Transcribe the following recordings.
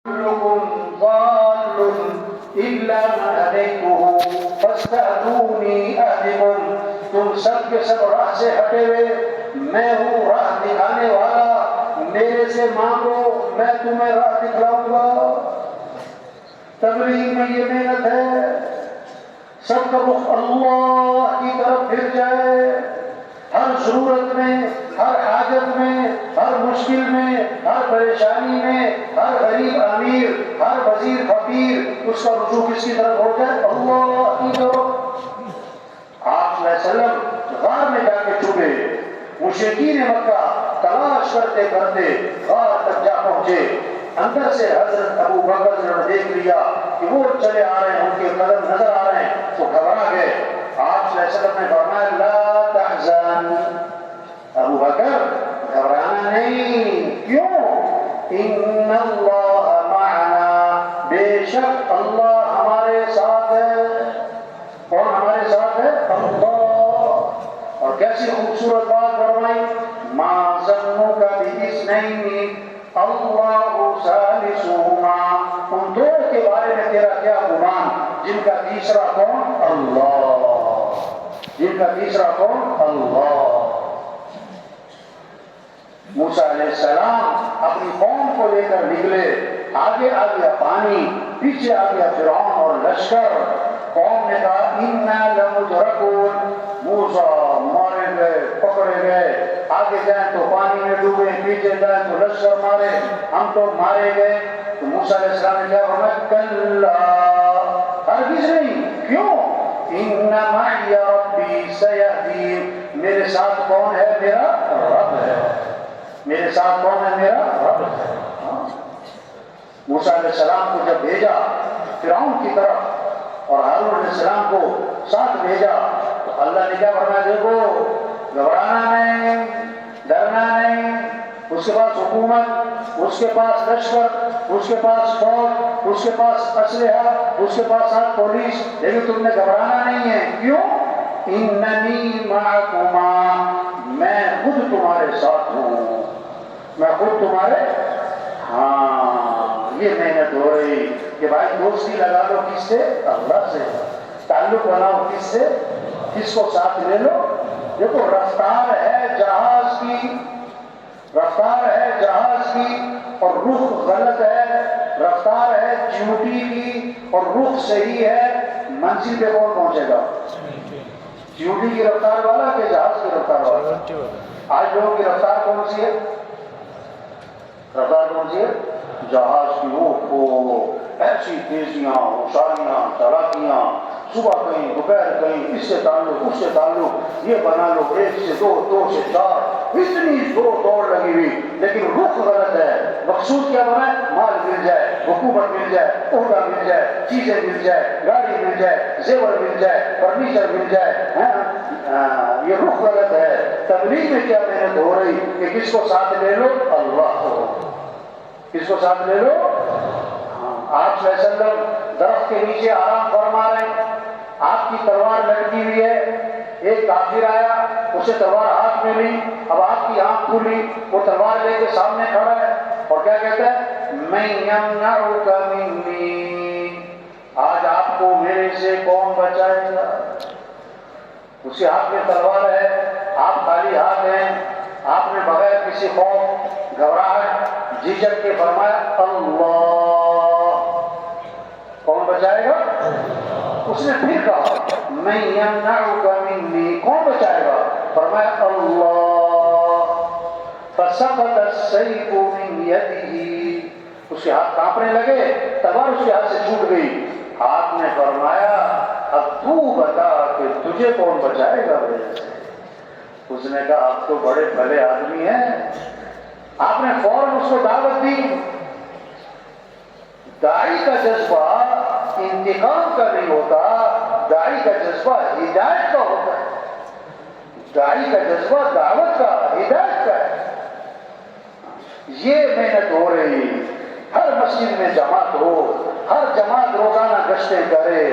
كلكم ضال إلا من هديته فاستهدوني أهدكم. تم سب کے سب راہ سے ہٹے ہوئے، میں ہوں راہ دکھانے والا، میرے سے مانگو میں تمہیں راہ دکھلاؤں گا۔ تبلیغ میں یہ محنت ہے، سب کا رخ اللہ کی طرف پھر جائے، ہر ضرورت میں، ہر حاجت میں، ہر مشکل میں، ہر پریشانی میں، ہر غریب امیر، ہر وزیر فقیر، اس کا رجوع کس کی طرف ہو جائے؟ اللہ کی طرف۔ آپ صلی اللہ علیہ وسلم غار میں جا کے چھپے، مشرکین مکہ تلاش کرتے کرتے غار تک جا پہنچے، اندر سے حضرت ابو بکر نے دیکھ لیا کہ وہ چلے آ رہے ہیں، ان کے قدم نظر آ رہے ہیں، تو گھبرا گئے۔ آپ صلی اللہ علیہ وسلم نے فرمایا لا تحزن، ابو بکر گھبرانا نہیں، کیوں؟ ان اللہ معنا، بے شک اللہ ہمارے ساتھ ہے۔ کون ہمارے ساتھ ہے؟ اللہ۔ اور کیسی خوبصورت بات فرمائی، ما ظنک باثنین اللہ ثالثہما، ان دو کے بارے میں تیرا کیا گمان، جن کا تیسرا کون؟ اللہ، جن کا تیسرا کون؟ اللہ۔ موسیٰ علیہ السلام اپنی قوم کو لے کر نکلے، آگے آ گیا پانی، پیچھے آ گیا فرعون اور لشکر۔ قوم نے کہا انا لمدرکون، موسیٰ مارے گئے، پکڑے گئے، آگے جائیں تو پانی میں ڈوبے، پیچھے جائیں تو لشکر مارے، ہم تو مارے گئے۔ تو موسیٰ علیہ السلام نے کیا فرمایا کلا، ہرگز نہیں، کیوں؟ ان معی ربی سیہدین، میرے ساتھ کون ہے؟ میرا رب ہے، میرے ساتھ کون ہے؟ میرا رب ہے۔ موسیٰ علیہ السلام کو جب بھیجا فرعون کی طرف اور ہارون علیہ السلام کو ساتھ بھیجا تو اللہ نے کیا فرمایا؟ دیکھو گھبرانا نہیں، ڈرنا نہیں، اس کے پاس حکومت، اس کے پاس لشکر، اس کے پاس فوج، اس کے پاس اسلحہ، اس کے پاس ساتھ پولیس، لیکن تم نے گھبرانا نہیں ہے، کیوں؟ اننی معکما، میں خود تمہارے ساتھ ہوں، میں خود تمہارے۔ ہاں یہ محنت ہو رہی کہ بھائی دوستی لگا لو کس سے؟ اللہ سے، تعلق بناؤ کس سے؟ کس کو ساتھ لے لو؟ دیکھو رفتار ہے جہاز کی، رفتار ہے جہاز کی اور رخ غلط ہے، رفتار ہے چیونٹی کی اور رخ صحیح ہے، منزل پہ کون پہنچے گا؟ چیونٹی کی رفتار والا کہ جہاز کی رفتار والا؟ آج لوگوں کی رفتار کون سی ہے؟ رفتار کون سی ہے؟ جہاز کی وہ ایسی تیزیاں، ہوشاریاں، چالاکیاں، صبح کہیں دوپہر کہیں، اس سے تعلق اس سے تعلق، یہ بنا لو، ایک سے دو، دو سے چار، اتنی دوڑ لگی ہوئی، لیکن رخ غلط ہے۔ مقصود کیا بنا ہے؟ مال مل جائے، حکومت مل جائے، عہدہ مل جائے، چیزیں مل جائے، گاڑی مل جائے، زیور مل جائے، فرنیچر مل جائے، یہ رخ غلط ہے۔ تبلیغ میں کیا محنت ہو رہی کہ کس کو ساتھ لے لو؟ اللہ کو، کس کو ساتھ لے لو؟ آپ صلی اللہ علیہ وسلم درخت کے نیچے آرام فرما رہے ہیں، آپ کی تلوار لٹکی ہوئی ہے، ایک کافر آیا، اسے تلوار ہاتھ میں لی، اب آپ کی آنکھ کھلی، وہ تلوار لے کے سامنے کھڑا ہے اور کیا کہتا ہے؟ میں یمنعک منی، آج آپ کو میرے سے کون بچائے گا؟ اس کے ہاتھ میں تلوار ہے، آپ خالی ہاتھ ہیں، آپ نے بغیر کسی خوف، گھبراہٹ، جھجک کے فرمایا اللہ، کون بچائے گا؟ اس نے پھر کہا میں یمنعک منی، کون بچائے گا؟ فرمایا اللہ، فسقط السیف من یدہ، اس کے ہاتھ کانپنے لگے، تلوار اس کے ہاتھ سے چھوٹ گئی۔ آپ نے فرمایا اب تو بتا کہ تجھے کون بچائے گا میرے سے؟ اس نے کہا آپ تو بڑے بھلے آدمی ہیں۔ آپ نے فوراً اس کو دعوت دی۔ داعی کا جذبہ انتقام کا نہیں ہوتا، داعی کا جذبہ ہدایت کا ہوتا ہے، داعی کا جذبہ دعوت کا، ہدایت کا ہے۔ یہ محنت ہو رہی، ہر مسجد میں جماعت ہو، ہر جماعت روزانہ گشتیں کرے،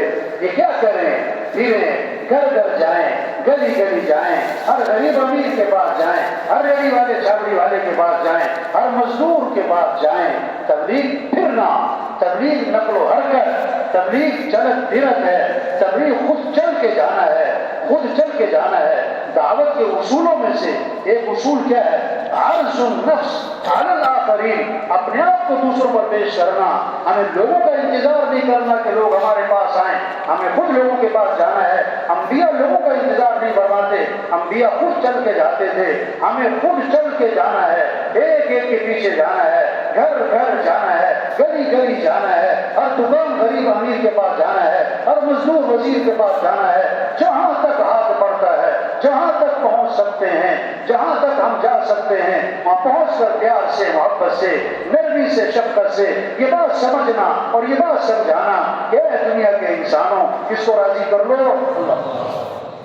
یہ کیا کریں؟ پھریں، گھر گھر جائیں، گلی گلی جائیں، ہر غریب امیر کے پاس جائیں، ہر ریڑھی والے چھاپڑی والے کے پاس جائیں، ہر مزدور کے پاس جائیں، تبلیغ پھرنا، تبلیغ نقل و حرکت، تبلیغ چلت پھرت ہے، تبلیغ خود چل کے جانا ہے، خود چل کے جانا ہے۔ دعوت کے اصولوں میں سے ایک اصول کیا ہے؟ عرض النفس علی الآخرین، اپنے آپ کو دوسروں پر پیش کرنا۔ ہمیں لوگوں کا انتظار نہیں کرنا کہ لوگ ہمارے پاس آئیں، ہمیں خود لوگوں کے پاس جانا ہے۔ انبیاء لوگوں کا انتظار نہیں فرماتے، انبیاء خود چل کے جاتے تھے۔ ہمیں خود چل کے جانا ہے، ایک ایک کے پیچھے جانا ہے، گھر گھر جانا ہے، گلی گلی جانا ہے، ہر دکان غریب امیر کے پاس جانا ہے، ہر مزدور وزیر کے پاس جانا ہے۔ جہاں تک ہاتھ بڑھتا ہے، جہاں تک پہنچ سکتے ہیں، جہاں تک ہم جا سکتے ہیں، وہاں پہنچ کر پیار سے، محبت سے، نرمی سے، شفقت سے یہ بات سمجھنا اور یہ بات سمجھانا کہ اے دنیا کے انسانوں، کس کو راضی کر لو؟ اللہ۔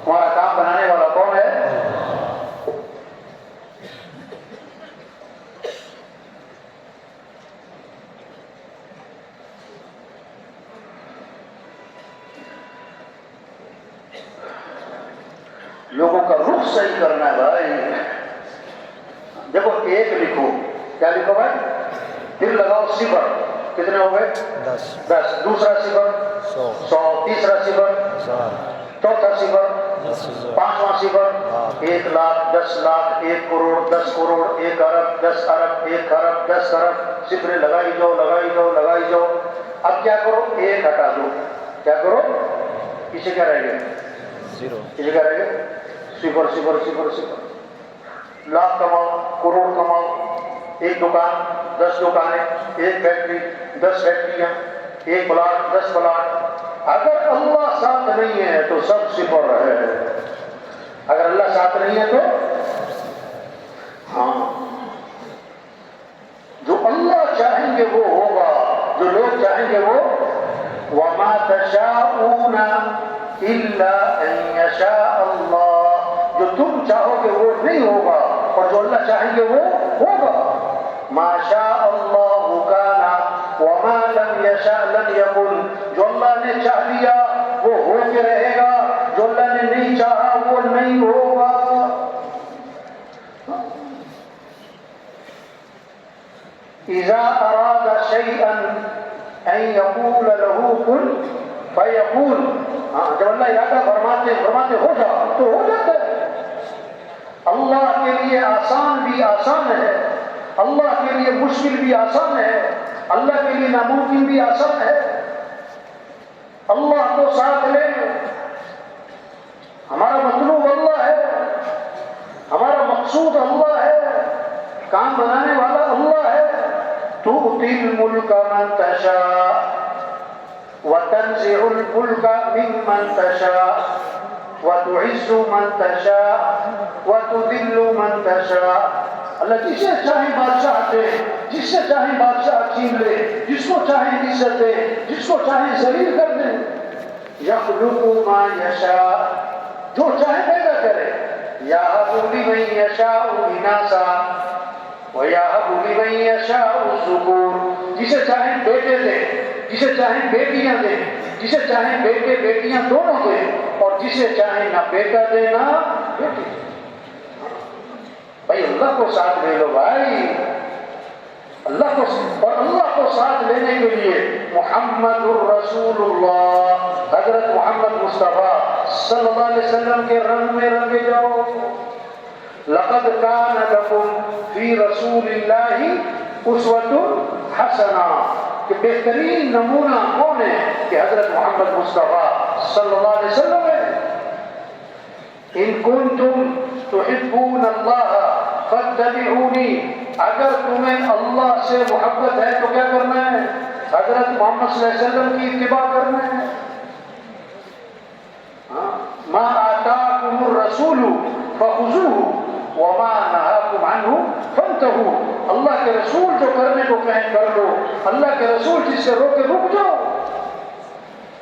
ہمارا کام بنانے والا کون ہے؟ لوگوں کا رخ صحیح کرنا ہے بھائی۔ دیکھو ایک لکھو، کیا لکھو بھائی؟ پھر لگاؤ صفر، کتنے ہو گئے؟ 10۔ دوسرا صفر 100، تیسرا صفر 1000، چوتھا صفر 10,000، پانچواں صفر 1 لاکھ، 10 لاکھ، 1 کروڑ، 10 کروڑ، 1 ارب، 10 ارب، 1 ارب، 10 ارب، صفر لگائی جاؤ، لگائی جاؤ، لگائی جاؤ۔ اب کیا کرو؟ ایک ہٹا دو، کیا کرو؟ پیچھے کیا رہ گیا؟ زیرو۔ پیچھے کیا رہ گیا؟ صفر صفر صفر صفر۔ لاکھ کماؤ، کروڑ کماؤ، 1 دکان، 10 دکانیں، 1 فیکٹری، 10 فیکٹریاں، 1 پلاٹ، 10 پلاٹ۔ اگر اللہ ساتھ نہیں ہے تو سب صفر ہے، اگر اللہ ساتھ نہیں ہے تو ہاں، جو اللہ چاہیں گے وہ ہوگا، جو لوگ چاہیں گے وہ وَمَا تَشَاءُونَ إِلَّا أَن يَشَاءَ اللَّهُ، جو تم چاہو گے وہ نہیں ہوگا اور جو اللہ چاہیں گے وہ ہوگا۔ مَا شَاءَ اللَّهُ كَانَ وَمَا لَمْ يَشَاء لَمْ يَكُنْ، جو اللہ نے چاہ لیا وہ ہو کے رہے گا، جو اللہ نے نہیں چاہا وہ نہیں ہوگا۔ إِذَا أَرَادَ شَيْئًا أَن يَقُولَ لَهُ كُن فَيَكُونُ، جب اللہ ارادہ فرماتے ہو جا تو ہو جاتا ہے۔ اللہ کے لیے آسان بھی آسان ہے، اللہ کے لیے مشکل بھی آسان ہے، اللہ کے لیے ناممکن بھی آسان ہے۔ اللہ کو ساتھ لے، ہمارا مطلوب اللہ ہے، ہمارا مقصود اللہ ہے، کام بنانے والا اللہ ہے۔ تُؤْتِي الْمُلْكَ مَن تَشَاءُ وَتَنزِعُ الْمُلْكَ مِمَّن تَشَاءُ وَتُعِزُّ مَن تَشَاءُ وَتُذِلُّ مَن تَشَاءُ۔ اللہ جسے چاہے بادشاہ دے، جس سے چاہے بادشاہ چھین لے، جس کو چاہے عزت دے، جس کو چاہے ذلیل کر دے۔ يَخْلُقُ مَا يَشَاءُ، جو چاہے پیدا کرے۔ يَهَبُ لِمَن يَشَاءُ إِنَاثًا وَيَهَبُ لِمَن يَشَاءُ الذُّكُورَ، جسے چاہے بیٹے دے، جسے چاہے بیٹیاں دے، جسے چاہے بیٹے بیٹیاں دونوں دے، اور جسے چاہے نہ بیٹا دے نہ بیٹی۔ بھائی اللہ کو ساتھ لے لو بھائی، اللہ کو، اور اللہ کو ساتھ لینے کے لیے محمد الرسول اللہ، حضرت محمد مصطفیٰ صلی اللہ علیہ وسلم کے رنگ میں رنگے جاؤ۔ لقد كان لكم في رسول الله اسوة حسنہ، کہ بہترین نمونہ کون ہے؟ کہ حضرت محمد مصطفیٰ صلی اللہ علیہ وسلم ہے۔ ان کنتم تحبون اللہ فاتبعونی، اگر تمہیں اللہ سے محبت ہے تو کیا کرنا ہے؟ حضرت محمد صلی اللہ علیہ وسلم کی اتباع کرنا ہے۔ ما آتاکم الرسول فخذوہ وما نہاکم عنہ فانتہوا، اللہ کے رسول جو کرنے کو کہیں کر لو، اللہ کے رسول جس سے روکے رک جاؤ۔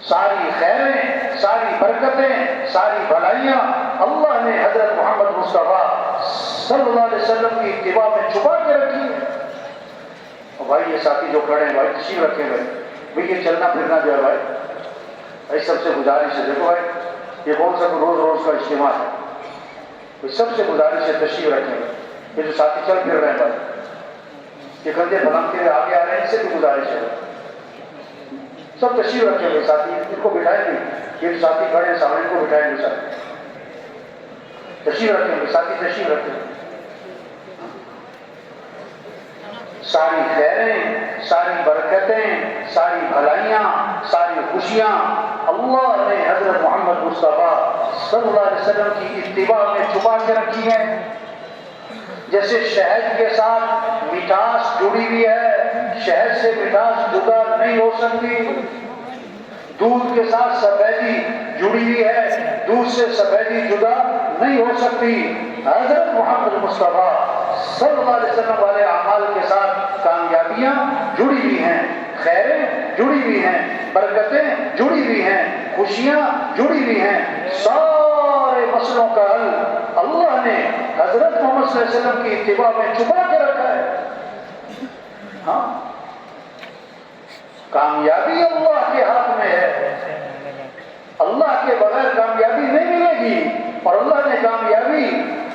ساری خیریں، ساری برکتیں، ساری بھلائیاں اللہ نے حضرت محمد مصطفیٰ صلی اللہ علیہ وسلم کی اتباع میں چھپا کے رکھی ہے۔ اور بھائی یہ ساتھی جو کھڑے ہیں بھائی تشریف رکھیں بھائی یہ چلنا پھرنا جو ہے بھائی سب سے گزارش ہے، دیکھو بھائی یہ کون سا روز روز کا اجتماع ہے، سب سے گزارش ہے تشریف رکھیں۔ یہ جو ساتھی چل پھر رہے ہیں بھائی، یہ کندھے بلند کے آگے آ رہے ہیں، اس سے بھی گزارش ہے سب تشریف رکھیں گے ساتھی، ان کو بٹھائیں گے، یہ ساتھی کھڑے ہیں سامنے، ان کو بٹھائیں گے ساتھی، تشریف رکھیں گے ساتھی، تشریف رکھیں گے۔ ساری خیریں، ساری برکتیں، ساری بھلائیاں، ساری خوشیاں اللہ نے حضرت محمد مصطفیٰ صلی اللہ علیہ وسلم کی اتباع میں چھپا کے رکھی ہیں۔ جیسے شہد کے ساتھ مٹھاس جڑی ہوئی ہے، شہد سے مٹھاس جدا نہیں ہو سکتی، دودھ کے ساتھ سفیدی جڑی ہوئی ہے، دودھ سے سفیدی جدا نہیں ہو سکتی، حضرت محمد مصطفیٰ صلی اللہ علیہ وسلم والے اعمال کے ساتھ کامیابیاں جڑی ہوئی ہیں، خیریں جڑی ہوئی ہیں، برکتیں جڑی ہوئی ہیں، خوشیاں جڑی ہوئی ہیں۔ سارے مسئلوں کا حل اللہ نے حضرت محمد صلی اللہ علیہ وسلم کی اتباع میں چھپا کے رکھا ہے۔ ہاں، کامیابی اللہ کے ہاتھ میں ہے، اللہ کے بغیر کامیابی نہیں ملے گی، اور اللہ نے کامیابی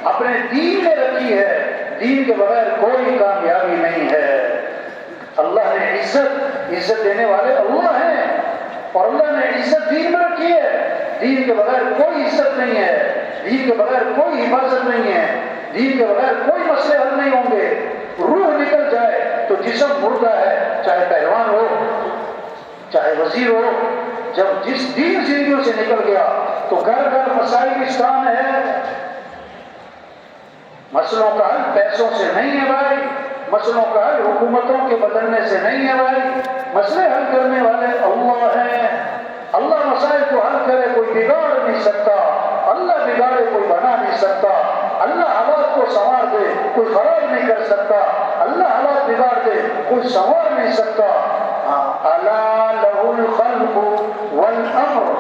اپنے دین میں رکھی ہے، دین کے بغیر کوئی کامیابی نہیں ہے۔ اللہ نے عزت دینے والے اللہ ہیں، اور اللہ نے عزت دین میں رکھی ہے، دین کے بغیر کوئی عزت نہیں ہے، دین کے بغیر کوئی حفاظت نہیں ہے، دین کے بغیر کوئی مسئلے حل نہیں ہوں گے۔ روح نکل جائے تو جسم مردہ ہے، چاہے پہلوان ہو چاہے وزیر ہو، جب جس دین زندگیوں سے نکل گیا تو گھر گھر مسائل ہے۔ مسئلوں کا حل پیسوں سے نہیں ہے بھائی، مسئلوں کا حل حکومتوں کے بدلنے سے نہیں ہے بھائی، مسئلے حل کرنے والے اللہ ہیں۔ اللہ مسائل کو حل کرے کوئی بگاڑ نہیں سکتا، اللہ بگاڑے کوئی بنا نہیں سکتا، اللہ حالات کو سنوار دے کوئی خراب نہیں کر سکتا، اللہ حالات بگاڑ دے کوئی سنوار نہیں سکتا۔ الا لہ الخلق والامر،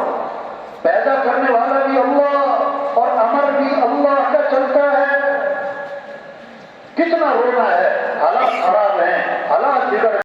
پیدا کرنے والا بھی اللہ اور امر بھی اللہ کا چلتا ہے۔ کتنا رونا ہے، حالات خراب ہیں، حالات بگڑ